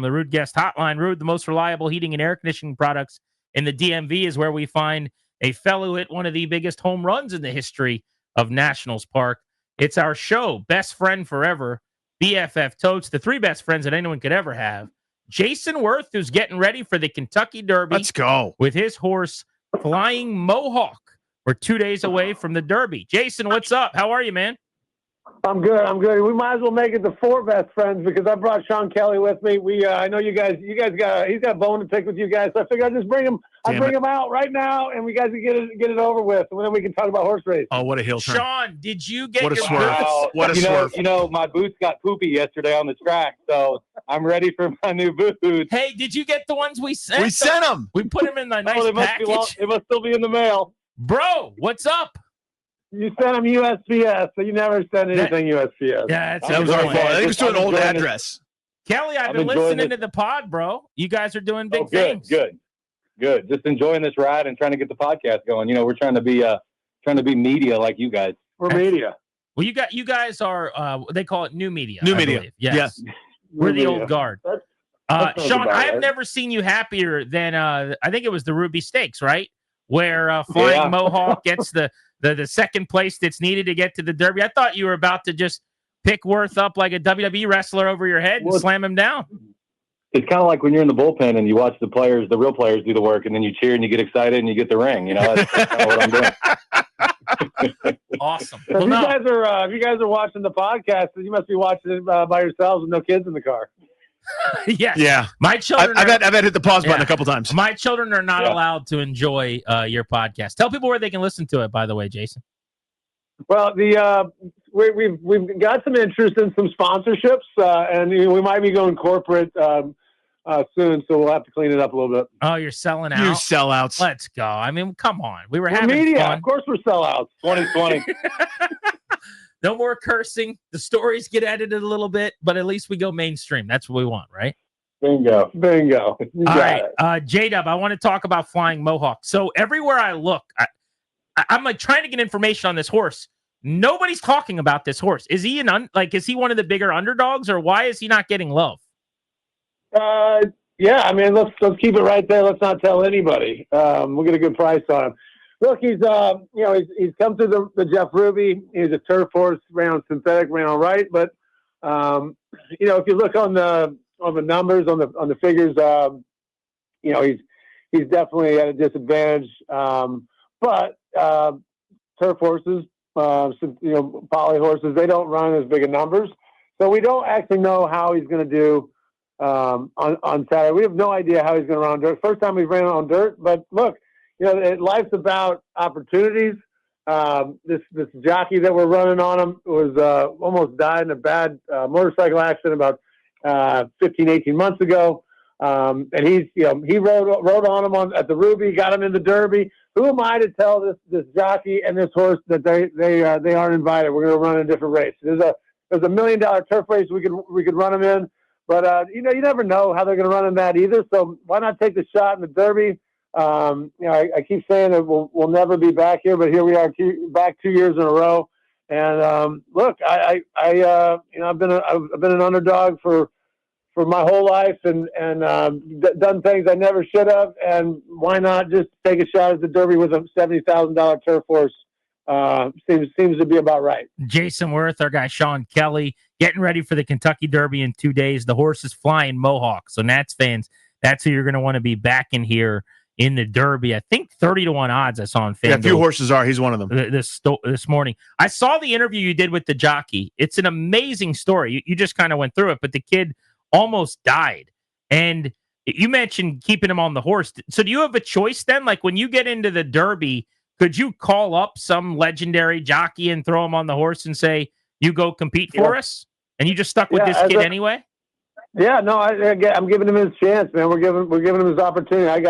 The Rude Guest Hotline. Rude, the most reliable heating and air conditioning products in the DMV, is where we find a fellow who hit one of the biggest home runs in the history of Nationals Park. It's our show, Best Friend Forever, BFF Totes, the three best friends that anyone could ever have. Jayson Werth, who's getting ready for the Kentucky Derby. Let's go. With his horse, Flying Mohawk. We're 2 days away from the Derby. Jayson, what's up? How are you, man? I'm good. We might as well make it the four best friends because I brought Sean Kelly with me. I know you guys he's got a bone to pick with you guys. So I figured I'd just bring him. I'll bring him out right now, and we guys can get it over with, and then we can talk about horse racing. Oh, what a heel turn! Sean, did you get what a your swerve? boots? What a swerve! My boots got poopy yesterday on the track, so I'm ready for my new boots. Hey, did you get the ones we sent? We sent them. We put them in the nice package. It must still be in the mail, bro. What's up? You sent them USPS, so you never sent anything USPS. Yeah, that was our fault. I think it's to an old address. Kelly, I've been listening to the pod, bro. You guys are doing big things. Good. Just enjoying this ride and trying to get the podcast going. We're trying to be media like you guys. We're media. Well, you guys are. They call it new media. New media. Yes. We're the old guard. That's Sean, I have right. never seen you happier than I think it was the Ruby Stakes, right? Where Flying Mohawk gets the second place that's needed to get to the Derby. I thought you were about to just pick Werth up like a WWE wrestler over your head and slam him down. It's kind of like when you're in the bullpen and you watch the real players do the work, and then you cheer and you get excited and you get the ring. That's kind of what I'm doing. Awesome. If you guys are watching the podcast, you must be watching it by yourselves with no kids in the car. Yes. Yeah. My children. I've had hit the pause button a couple times. My children are not allowed to enjoy your podcast. Tell people where they can listen to it, by the way, Jayson. Well, we've got some interest in some sponsorships, and we might be going corporate soon, so we'll have to clean it up a little bit. Oh, you're selling out? You sellouts. Let's go. I mean, come on. We're We're having media. fun. Of course we're sellouts. 2020. No more cursing. The stories get edited a little bit, but at least we go mainstream. That's what we want, right? Bingo. You All right, J-Dub, I want to talk about Flying Mohawk. So everywhere I look, I'm like trying to get information on this horse. Nobody's talking about this horse. Is he is he one of the bigger underdogs, or why is he not getting love? Yeah, I mean, let's keep it right there. Let's not tell anybody. We'll get a good price on him. Look, he's come through the Jeff Ruby. He's a turf horse, ran on synthetic, ran all right. But if you look on the numbers, on the figures, he's definitely at a disadvantage. But turf horses, poly horses, they don't run as big of numbers, so we don't actually know how he's going to do on Saturday. We have no idea how he's going to run on dirt. First time we've ran on dirt, but look. Life's about opportunities. This jockey that we're running on him was almost died in a bad motorcycle accident about 15, 18 months ago. And he rode on him at the Ruby, got him in the Derby. Who am I to tell this jockey and this horse that they aren't invited? We're going to run a different race. There's a $1 million turf race we could run them in, but you never know how they're going to run in that either. So why not take the shot in the Derby? I keep saying that we'll never be back here, but here we are, back 2 years in a row. And look, I've been an underdog for my whole life, and done things I never should have. And why not just take a shot at the Derby with a $70,000 turf horse? Seems to be about right. Jayson Werth, our guy Sean Kelly, getting ready for the Kentucky Derby in 2 days. The horse is Flying Mohawk. So Nats fans, that's who you're going to want to be back in here in the Derby. I think 30-1 odds I saw on FanDuel. Yeah, a few horses are. He's one of them. This morning. I saw the interview you did with the jockey. It's an amazing story. You just kind of went through it, but the kid almost died. And you mentioned keeping him on the horse. So do you have a choice then? Like when you get into the Derby, could you call up some legendary jockey and throw him on the horse and say, you go compete for us? And you just stuck with this kid anyway? Yeah, no, I'm giving him his chance, man. We're giving him his opportunity. I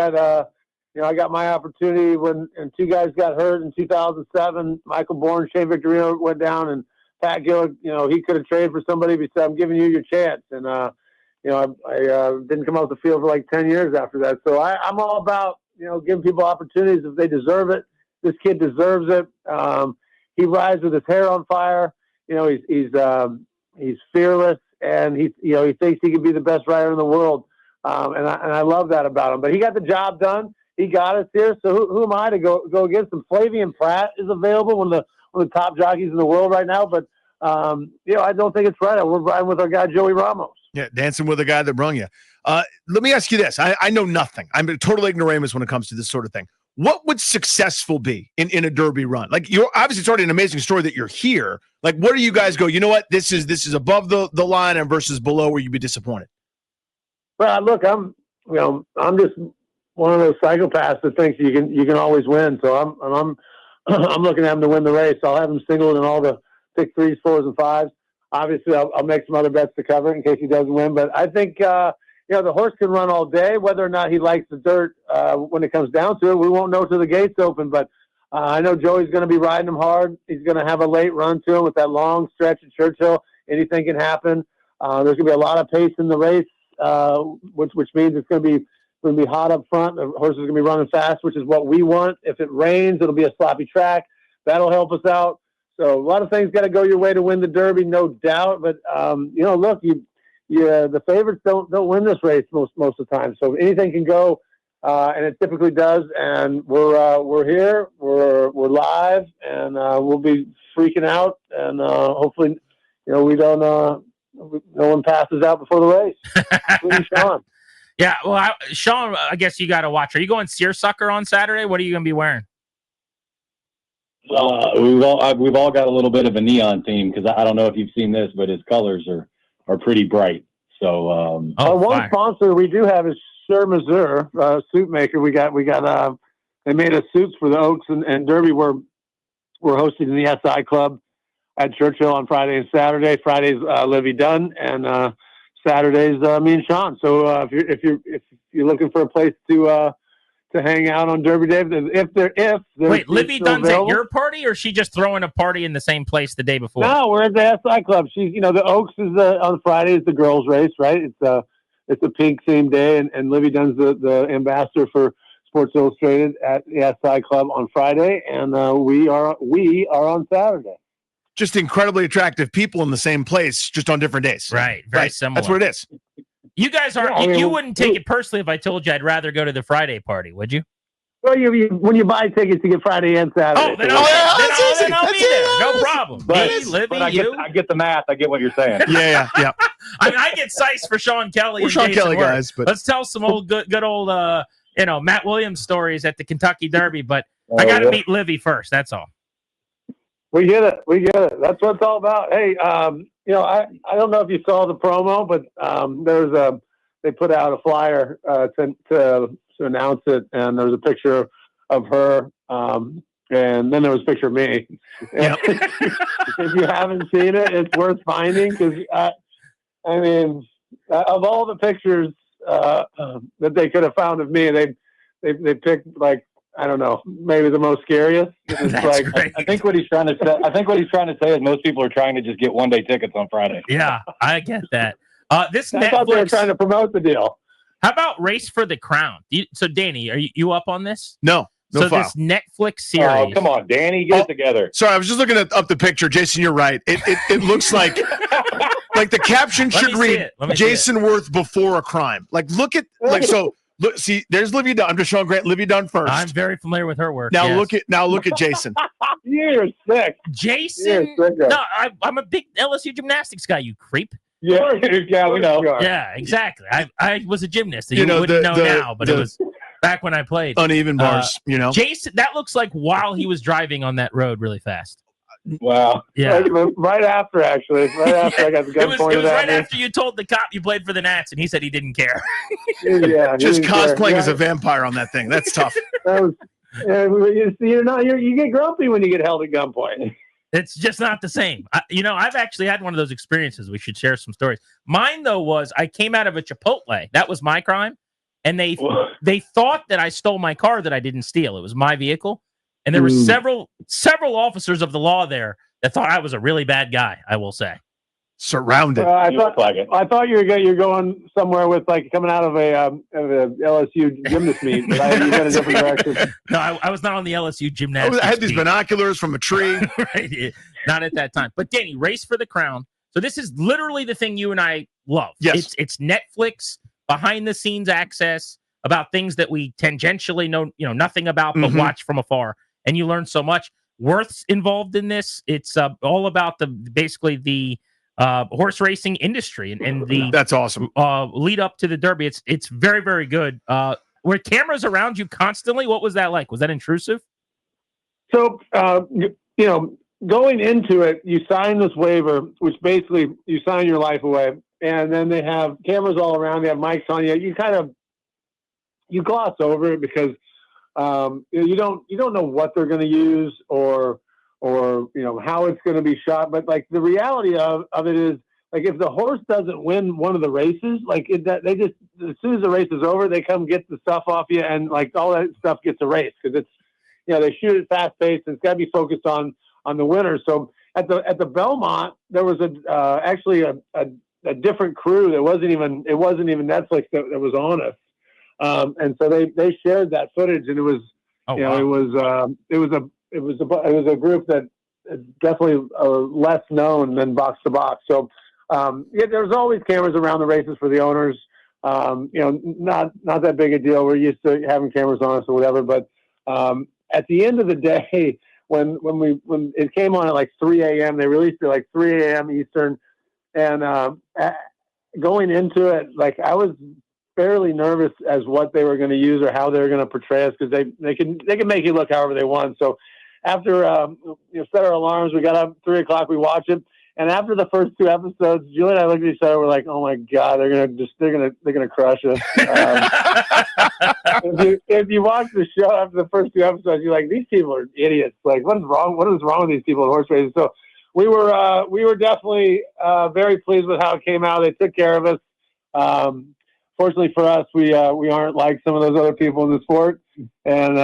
got my opportunity when two guys got hurt in 2007. Michael Bourne, Shane Victorino went down, and Pat Gillick, he could have traded for somebody. But he said, "I'm giving you your chance." And I didn't come off the field for like 10 years after that. So I'm all about giving people opportunities if they deserve it. This kid deserves it. He rides with his hair on fire. He's fearless, and he thinks he could be the best rider in the world. And I love that about him. But he got the job done. He got us here. So who am I to go against him? Flavian Pratt is available, one of the top jockeys in the world right now. But I don't think it's right. We're riding with our guy Joey Ramos. Yeah, dancing with the guy that brung you. Let me ask you this. I know nothing. I'm a total ignoramus when it comes to this sort of thing. What would successful be in a Derby run? Like, you're obviously, it's already an amazing story that you're here. Like, where do you guys go? You know what? This is above the line and versus below where you'd be disappointed. Well, look, I'm just one of those psychopaths that thinks you can always win. So I'm looking at him to win the race. I'll have him singled in all the pick 3s, 4s, and 5s. Obviously, I'll make some other bets to cover it in case he doesn't win. But I think the horse can run all day. Whether or not he likes the dirt when it comes down to it, we won't know till the gates open. But I know Joey's going to be riding him hard. He's going to have a late run to him with that long stretch at Churchill. Anything can happen. There's going to be a lot of pace in the race, which means it's going to be hot up front. The horse is going to be running fast, which is what we want. If it rains, it'll be a sloppy track. That'll help us out. So a lot of things got to go your way to win the Derby, no doubt. But look, the favorites don't win this race most of the time. So anything can go, and it typically does. And we're here, we're live, and we'll be freaking out. And hopefully, we don't. No one passes out before the race. Including Sean. Yeah, well, Sean, I guess you got to watch. Are you going seersucker on Saturday? What are you going to be wearing? We've all got a little bit of a neon theme, because I don't know if you've seen this, but his colors are pretty bright. So one sponsor we do have is Sur Mesure, suit maker. We got they made us suits for the Oaks and Derby. We're hosting in the SI Club at Churchill on Friday and Saturday. Friday's Livy Dunn, and Saturday's me and Sean. So if you're looking for a place to hang out on Derby Day, wait, Livy Dunn's at your party, or is she just throwing a party in the same place the day before? No, we're at the SI Club. She's the Oaks is on Friday is the girls' race, right? It's a pink themed day, and Livy Dunn's the ambassador for Sports Illustrated at the SI Club on Friday, and we are on Saturday. Just incredibly attractive people in the same place, just on different days. Right, very similar. That's what it is. You guys are. Yeah, you wouldn't take it personally if I told you I'd rather go to the Friday party, would you? Well, when you buy tickets, you get Friday and Saturday. Oh, then I'll be there. No problem. Me, Libby, you. I get the math. I get what you're saying. Yeah. I mean, I get Sice for Sean Kelly. We're and Sean Jayson Kelly Werth. guys, but let's tell some old good old Matt Williams stories at the Kentucky Derby. But I got to meet Livy first. That's all. We get it. That's what it's all about. Hey, I don't know if you saw the promo, but they put out a flyer to announce it, and there was a picture of her, and then there was a picture of me. Yep. If you haven't seen it, it's worth finding, because of all the pictures that they could have found of me, they picked, like, I don't know, maybe the most scariest. That's great. I think what he's trying to say is most people are trying to just get one-day tickets on Friday. Yeah, I get that. This I thought they were Netflix. trying to promote the deal. How about Race for the Crown? So, Danny, are you up on this? No file. This Netflix series. Oh, come on, Danny, get it together. Sorry, I was just looking up the picture. Jason, you're right. It looks like the caption should read Jayson Werth before a crime. Like, look at Look, see, there's Livy Dunn. I'm just showing Grant Livy Dunn first. I'm very familiar with her work. Now yes. look at Jason. You're sick. Jason. No, I'm a big LSU gymnastics guy. You creep. Yeah, we know. Yeah, exactly. I was a gymnast. You wouldn't know now, but it was back when I played. Uneven bars, Jason, that looks like while he was driving on that road really fast. Wow. Yeah. Right after I got the gun pointed it was at right me. after you told the cop you played for the Nats, and he said he didn't care. Yeah, just cosplaying as a vampire on that thing. That's tough. You get grumpy when you get held at gunpoint. It's just not the same. I've actually had one of those experiences. We should share some stories. Mine, though, was I came out of a Chipotle. That was my crime. And they thought that I stole my car that I didn't steal. It was my vehicle. And there were several officers of the law there that thought I was a really bad guy, I will say. Surrounded. I thought you were going somewhere with, like, coming out of a LSU gymnast meet, but you got a different direction. No, I was not on the LSU gymnastics I had these team. binoculars from a tree. Right, not at that time. But Danny, Race for the Crown. So this is literally the thing you and I love. Yes. It's Netflix behind the scenes access about things that we tangentially know, nothing about, but watch from afar. And you learn so much. Werth's involved in this. It's all about basically the horse racing industry and the that's awesome lead up to the Derby. It's very, very good. Were cameras around you constantly? What was that like? Was that intrusive? So, going into it, you sign this waiver, which basically you sign your life away, and then they have cameras all around. They have mics on you. You gloss over it because you don't know what they're going to use or how it's going to be shot. But like the reality of it is, like if the horse doesn't win one of the races, like they just as soon as the race is over, they come get the stuff off you, and like all that stuff gets erased because it's they shoot it fast paced and it's got to be focused on the winner. So at the Belmont, there was actually a different crew that wasn't even Netflix that was on us. And so they shared that footage, and it was it was a group that is definitely less known than Box to Box. So there's always cameras around the races for the owners. Not that big a deal. We're used to having cameras on us or whatever. But at the end of the day, when it came on at like 3 a.m., they released it like 3 a.m. Eastern, and going into it, like I was fairly nervous as what they were going to use or how they were going to portray us because they can make you look however they want. So after set our alarms, we got up 3 o'clock, we watched it, and after the first 2 episodes, Julie and I looked at each other, we're like, oh my god, they're gonna crush us. If you watch the show after the first 2 episodes, you're like, these people are idiots. Like, what is wrong with these people in horse racing? So we were definitely very pleased with how it came out. They took care of us. Fortunately for us, we aren't like some of those other people in the sport, and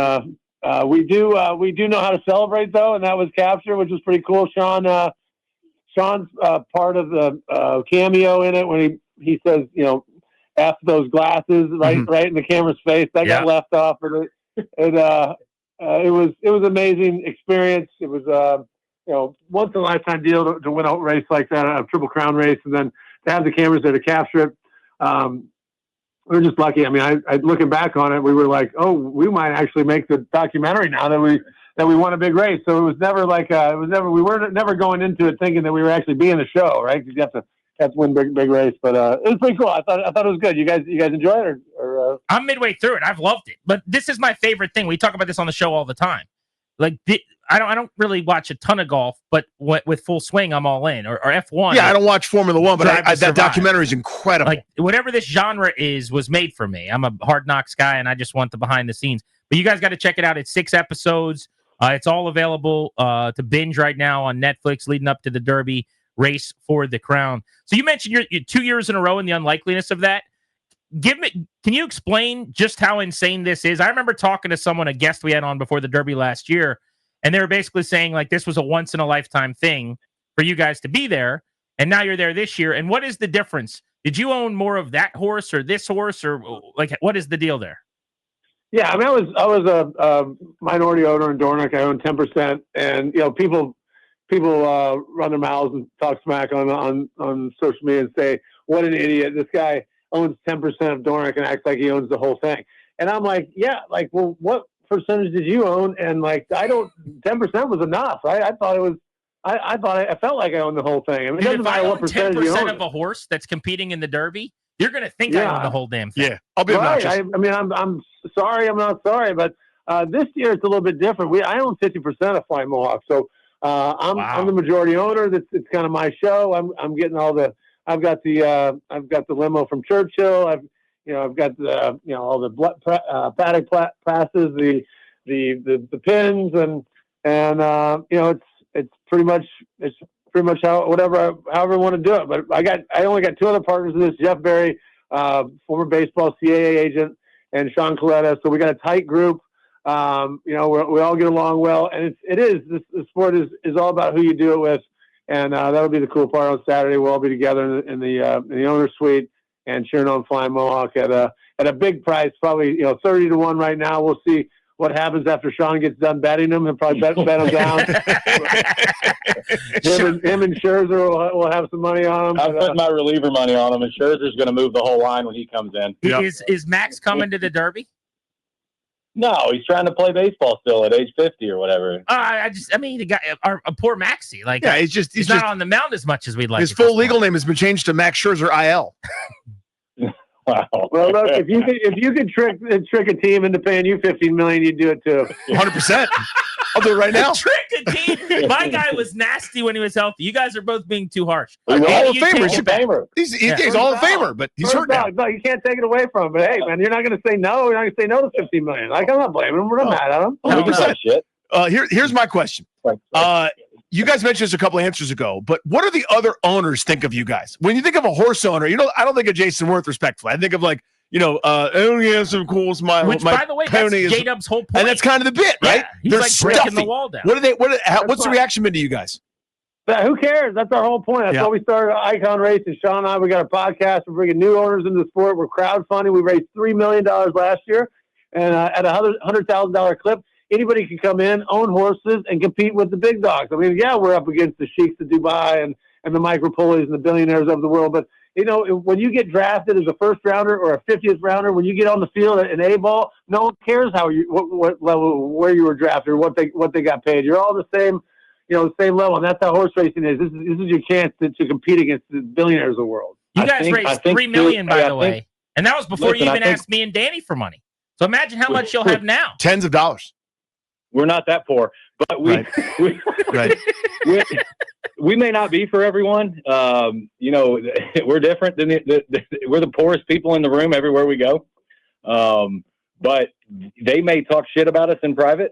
we do know how to celebrate though, and that was captured, which was pretty cool. Sean's part of the cameo in it when he says, F those glasses right in the camera's face. That got left off, and it was amazing experience. It was once in a lifetime deal to win a race like that, a Triple Crown race, and then to have the cameras there to capture it. We were just lucky. I mean, I looking back on it, we were like, oh, we might actually make the documentary now that we won a big race. So it was never like we were never going into it thinking that we were actually being the show, right? Because you have to win big race. But it was pretty cool. I thought it was good. You guys enjoy it or I'm midway through it. I've loved it. But this is my favorite thing. We talk about this on the show all the time. Like I don't really watch a ton of golf, but with Full Swing, I'm all in. Or F1. Yeah, I don't watch Formula One, but that documentary is incredible. Like whatever this genre was made for me. I'm a Hard Knocks guy, and I just want the behind the scenes. But you guys got to check it out. It's 6 episodes. It's all available to binge right now on Netflix, leading up to the Derby race for the crown. So you mentioned you're 2 years in a row and the unlikeliness of that. Can you explain just how insane this is? I remember talking to someone, a guest we had on before the Derby last year, and they were basically saying like this was a once in a lifetime thing for you guys to be there, and now you're there this year. And what is the difference? Did you own more of that horse or this horse, or like what is the deal there? Yeah, I mean, I was a minority owner in Dornoch. I owned 10%, and people run their mouths and talk smack on social media and say, "What an idiot! This guy owns 10% of Dornoch and acts like he owns the whole thing." And I'm like, yeah, like, well, what percentage did you own? And like, 10% was enough. I thought it was. I felt like I owned the whole thing. I mean, it doesn't matter what percentage you own. 10% of a horse that's competing in the Derby, you're going to think I own the whole damn thing. Yeah, I'll be obnoxious. I mean, I'm sorry, I'm not sorry, but this year it's a little bit different. I own 50% of Flying Mohawk, so I'm the majority owner. It's kind of my show. I'm getting all the. I've got the limo from Churchill. I've got the all the paddock passes, the pins, and it's pretty much however I want to do it. But I only got 2 other partners in this: Jeff Berry, former baseball CAA agent, and Sean Coletta. So we got a tight group. We all get along well, and the sport is all about who you do it with. And that'll be the cool part on Saturday. We'll all be together in the owner's suite and cheering on Flying Mohawk at a big price, probably 30 to 1 right now. We'll see what happens after Sean gets done betting him. He'll probably bet him down. him and Scherzer will have some money on him. I'm putting my reliever money on him, and Scherzer's going to move the whole line when he comes in. Yep. Is Max coming to the Derby? No, he's trying to play baseball still at age 50 or whatever. I mean, the guy, a poor Maxie. Like, Yeah, he's not on the mound as much as we'd like. His full legal name has been changed to Max Scherzer IL. Wow. Well, look, if you could trick a team into paying you $15 million, you'd do it too. 100%. I'll do it right now. Trick a team. My guy was nasty when he was healthy. You guys are both being too harsh. Hall of Famer. He's Hall of Famer, but he's hurt now. No, you can't take it away from him. But hey, man, you're not going to say no. You're not going to say no to $15 million. Like, I'm not blaming him. We're not mad at him. Here's my question. You guys mentioned this a couple of answers ago, but what do the other owners think of you guys? When you think of a horse owner, I don't think of Jayson Werth respectfully. I think of like, only has some cool smile. Which, by the way, that's J-Dub's whole point. And that's kind of the bit, right? He's They're like stuffy. breaking the wall down. What's the reaction been to you guys? But who cares? That's our whole point. That's why we started Icon Racing. Sean and I, we got a podcast. We're bringing new owners into the sport. We're crowdfunding. We raised $3 million last year. And at a $100,000 clip, anybody can come in, own horses, and compete with the big dogs. I mean, we're up against the sheiks of Dubai and the micro pulleys and the billionaires of the world. But, when you get drafted as a first rounder or a 50th rounder, when you get on the field in A-ball, no one cares what level, where you were drafted or what they got paid. You're all the same, same level. And that's how horse racing is. This is your chance to compete against the billionaires of the world. You guys raised $3 million, by the way. And that was before you even asked me and Danny for money. So imagine how much you'll have now. Tens of dollars. We're not that poor, but we may not be for everyone. We're different than we're the poorest people in the room everywhere we go. But they may talk shit about us in private,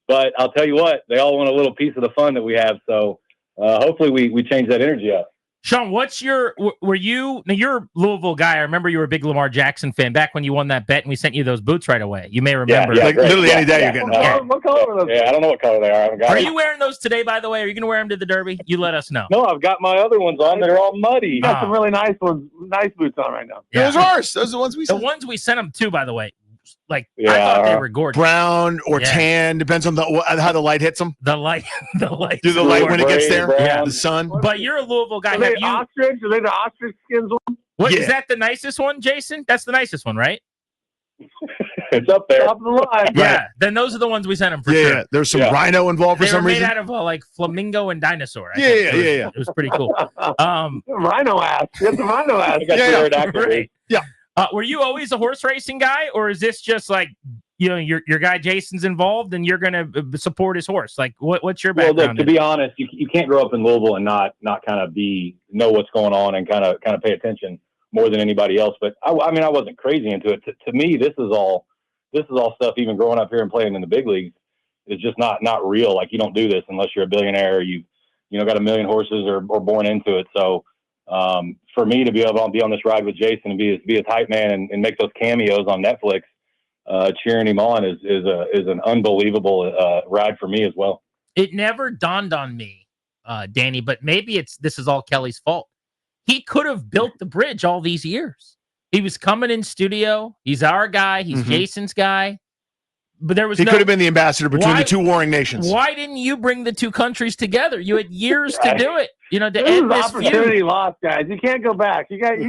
but I'll tell you what, they all want a little piece of the fun that we have. So hopefully we change that energy up. Sean, you're a Louisville guy. I remember you were a big Lamar Jackson fan back when you won that bet and we sent you those boots right away. You may remember. Literally any day you're getting them. What color are those? Yeah, I don't know what color they are. Are you wearing those today, by the way? Are you going to wear them to the Derby? You let us know. No, I've got my other ones on that are all muddy. You got some really nice ones, nice boots on right now. Yeah. Those are ours. Those are the ones we sent. The ones we sent them to, by the way. I thought they were gorgeous. Brown or tan, depends on how the light hits them. The light. Do the light when it gets there? Brown. The sun. But you're a Louisville guy. Are they ostrich? Are they the ostrich skins one? What is that? The nicest one, Jason? That's the nicest one, right? It's up there. Top of the line. Yeah. Right. Then those are the ones we sent them for sure. Yeah. There's some rhino involved for some reason. They were made out of like flamingo and dinosaur. Yeah. It was pretty cool. Rhino ass. Get the rhino ass. Right. Yeah. Were you always a horse racing guy, or is this just like your guy Jason's involved and you're going to support his horse? Like, what's your background? Well, look, to be honest, you can't grow up in Louisville and not kind of know what's going on and kind of pay attention more than anybody else. But I wasn't crazy into it. To me, this is all stuff. Even growing up here and playing in the big leagues is just not real. Like, you don't do this unless you're a billionaire or you got a million horses or born into it. So for me to be able to be on this ride with Jayson and be his hype man and make those cameos on Netflix, cheering him on is an unbelievable ride for me as well. It never dawned on me, Danny, but maybe this is all Kelly's fault. He could have built the bridge all these years. He was coming in studio. He's our guy. He's Jason's guy. But he could have been the ambassador between the two warring nations. Why didn't you bring the two countries together? You had years to do it. To end this opportunity feud. lost, guys. You can't go back. You guys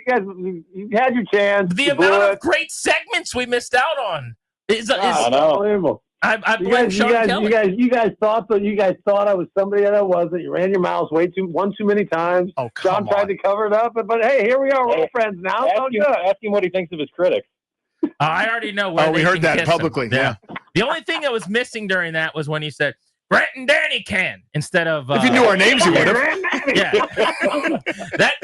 had your chance. The amount of great segments we missed out on is unbelievable. I blame Sean Kelly. You guys thought I was somebody that I wasn't. You ran your mouths one too many times. Oh, Sean tried to cover it up, but hey, here we are. We're all friends now. Ask him what he thinks of his critics. I already know. We heard that publicly. Yeah. The only thing that was missing during that was when he said, Brett and Danny can, instead of if you knew our names, you would have. Yeah.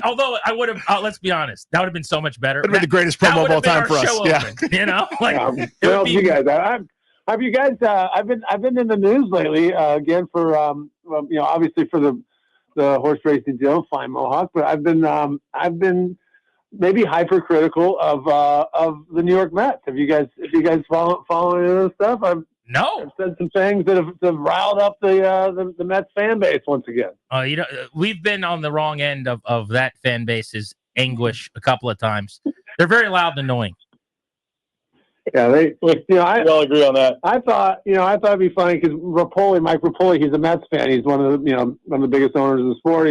Although I would have, let's be honest, that would have been so much better. That would have been the greatest promo of all time for us. Yeah. Have you guys? I've been in the news lately again for obviously for the horse racing deal, fine Mohawk, but I've been maybe hypercritical of the New York Mets. Have you guys following this stuff? I've said some things that have riled up the Mets fan base once again. We've been on the wrong end of that fan base's anguish a couple of times. They're very loud and annoying. Yeah, we all agree on that. I thought it'd be funny because Mike Rapoli, he's a Mets fan. He's one of the biggest owners of the sport.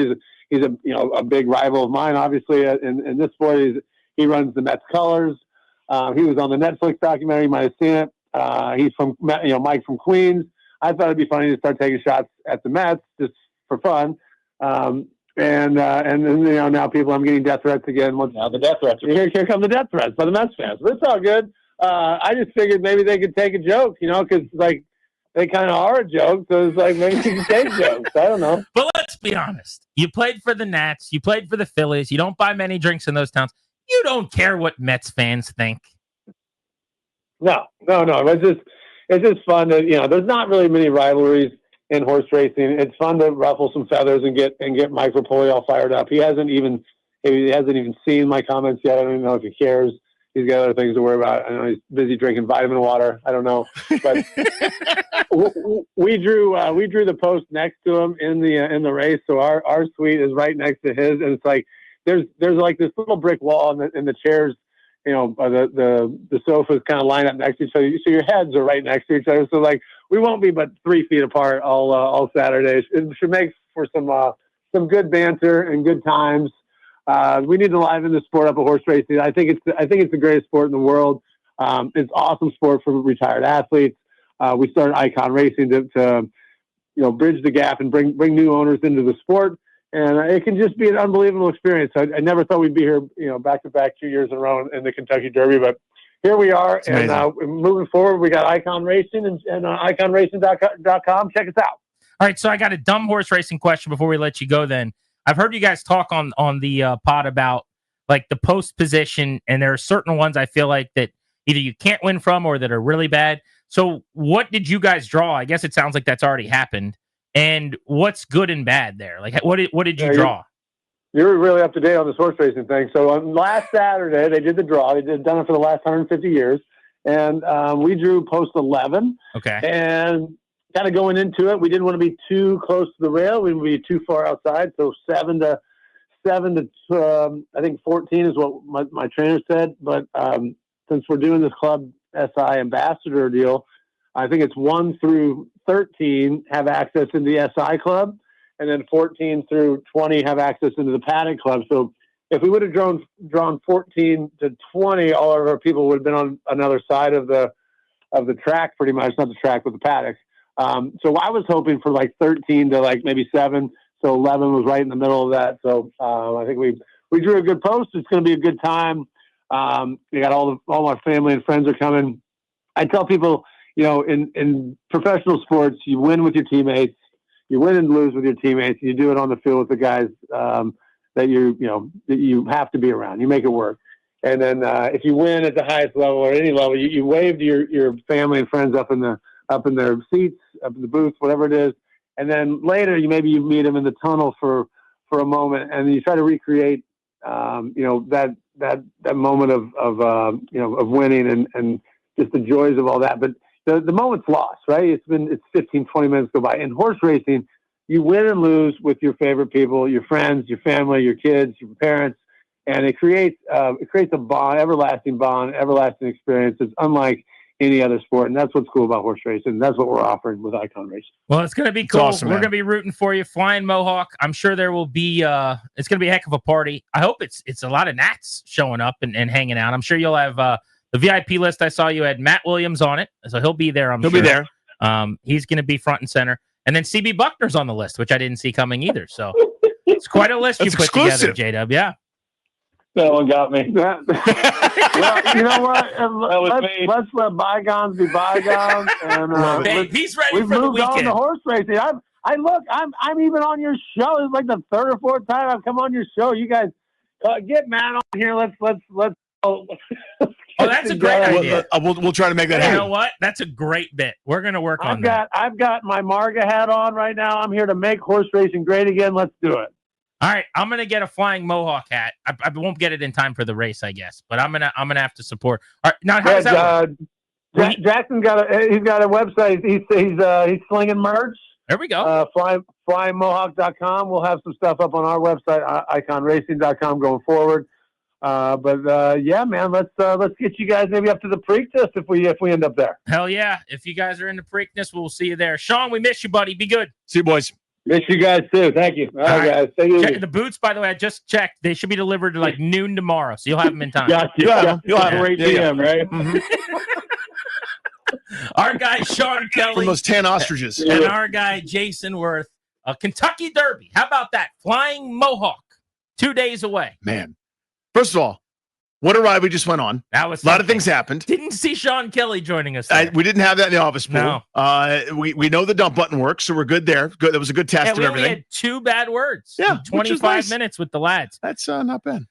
He's a big rival of mine, obviously. In this sport, he runs the Mets colors. He was on the Netflix documentary. You might have seen it. He's from Mike from Queens. I thought it'd be funny to start taking shots at the Mets just for fun. And then now I'm getting death threats again. Now the death threats. Here come the death threats by the Mets fans. But it's all good. I just figured maybe they could take a joke, because like they kind of are a joke. So it's like maybe you can take jokes. I don't know. But let's be honest. You played for the Nats. You played for the Phillies. You don't buy many drinks in those towns. You don't care what Mets fans think. No. It's just fun to, there's not really many rivalries in horse racing. It's fun to ruffle some feathers and get Mike Rapoli all fired up. He hasn't even seen my comments yet. I don't even know if he cares. He's got other things to worry about. I know he's busy drinking vitamin water. I don't know, but we drew the post next to him in the race. So our suite is right next to his, and it's like there's like this little brick wall, and the chairs, the sofas kind of line up next to each other. So your heads are right next to each other. So like we won't be but 3 feet apart all Saturdays. It should make for some good banter and good times. We need to liven the sport up of horse racing. I think it's the greatest sport in the world. It's awesome sport for retired athletes. We started Icon Racing to bridge the gap and bring new owners into the sport. And it can just be an unbelievable experience. I never thought we'd be here, back to back 2 years in a row in the Kentucky Derby, but here we are. And moving forward, we got Icon Racing and iconracing.com. Check us out. All right, so I got a dumb horse racing question before we let you go then. I've heard you guys talk on the pod about like the post position, and there are certain ones I feel like that either you can't win from or that are really bad. So what did you guys draw? I guess it sounds like that's already happened. And what's good and bad there? Like what did you draw? You're really up to date on this horse racing thing. So on last Saturday, they did the draw. They've done it for the last 150 years. And we drew post 11. Okay. And kind of going into it, we didn't want to be too close to the rail. We didn't want to be too far outside. So 7 to I think 14 is what my trainer said. But since we're doing this Club SI ambassador deal, I think it's 1 through 13 have access into the SI club, and then 14 through 20 have access into the paddock club. So if we would have drawn 14 to 20, all of our people would have been on another side of the track, pretty much, not the track, but the paddock. So I was hoping for like 13 to like maybe 7. So 11 was right in the middle of that. So I think we drew a good post. It's going to be a good time. We got all my family and friends are coming. I tell people, in professional sports, you win with your teammates, you win and lose with your teammates. You do it on the field with the guys that you have to be around. You make it work. And then if you win at the highest level or any level, you wave to your family and friends up in their seats, up in the booth, whatever it is. And then later, maybe you meet them in the tunnel for a moment, and you try to recreate, that moment of winning and just the joys of all that. But the moment's lost, right? It's 15, 20 minutes go by. In horse racing, you win and lose with your favorite people, your friends, your family, your kids, your parents, and it creates a bond, everlasting experience. It's unlike any other sport, and that's what's cool about horse racing. That's what we're offering with Icon Racing. Well, it's going to be cool. Awesome, we're going to be rooting for you, Flying Mohawk. I'm sure there will be. It's going to be a heck of a party. I hope it's a lot of Nats showing up and hanging out. I'm sure you'll have the VIP list. I saw you had Matt Williams on it, so he'll be there. He'll be there. He's going to be front and center, and then CB Buckner's on the list, which I didn't see coming either. So it's quite a list you put exclusive together, J-Dub. Yeah. That one got me. Well, you know what? Let's let bygones be bygones. And hey, he's ready for the moved weekend. on to horse racing. I'm even on your show. It's like the 3rd or 4th time I've come on your show. You guys get Matt on here. Let's. Oh, that's a great idea. We'll try to make that You happen. know what? That's a great bit. We're going to work on that. I've got my Marga hat on right now. I'm here to make horse racing great again. Let's do it. All right, I'm gonna get a Flying Mohawk hat. I won't get it in time for the race, I guess, but I'm gonna have to support. All right, now how does that work? Jackson's got a website. He's slinging merch. There we go. Flyingmohawk.com. We'll have some stuff up on our website, iconracing.com, going forward. Yeah, man, let's get you guys maybe up to the Preakness if we end up there. Hell yeah. If you guys are in the Preakness, we'll see you there. Sean, we miss you, buddy. Be good. See you, boys. Miss you guys too. Thank you. All right, guys. Stay easy. The boots, by the way, I just checked. They should be delivered like noon tomorrow, so you'll have them in time. Gotcha. You'll have them. 8 p.m., right? Mm-hmm. Our guy, Sean Kelly. From those tan ostriches. And our guy, Jayson Werth. Kentucky Derby. How about that? Flying Mohawk. 2 days away. Man. First of all, what a ride we just went on. That was a lot of things happened. Didn't see Sean Kelly joining us. We didn't have that in the office pool. No. We know the dump button works, so we're good there. Good. That was a good test of we everything. only had 2 bad words. Yeah, 25 minutes with the lads. That's not bad.